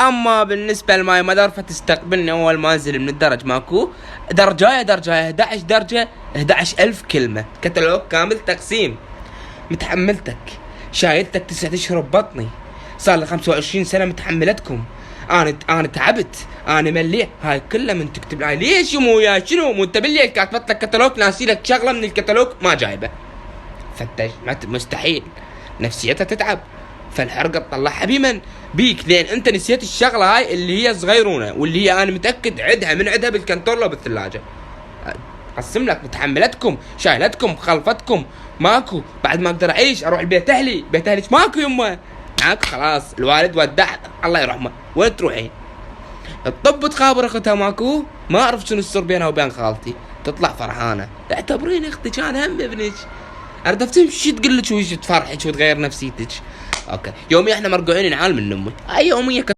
اما بالنسبه لماي مدر فتستقبلني اول ما انزل من الدرج ماكو درجايه 11 درجه 11,000 كلمه كتالوج كامل تقسيم. متحملتك شايلتك 9 اشهر ببطني، صار لي 25 سنه متحملتكم. انا تعبت، انا مليح، هاي كلها من تكتب لي ليش مو يا شنو مو انت بالليل كاتبت لك كتالوج ناسي لك شغله من الكتالوج ما جايبه. فتش مستحيل نفسيتها تتعب، فالحرقه تطلعها بمن بيك، لين انت نسيت الشغله هاي اللي هي صغيرونه واللي هي انا متاكد عدها بالكنترول وبالثلاجه. قسم لك متحملتكم شايلتكم خلفتكم ماكو، بعد ما اقدر اعيش اروح البيت اهلي، بيت اهلي ماكو يمه معاك خلاص، الوالد ودع الله يرحمه، وين تروحين؟ الطب تخابر اختها ماكو، ما اعرف شنو السر بينها وبين خالتي، تطلع فرحانه، اعتبرين اختي كان هم ابنك، عرفت تمشي تقول لك وش تفرحك وتغير نفسيتك. اوكي يومي احنا مرقوعين نعال من امي، اي يوميه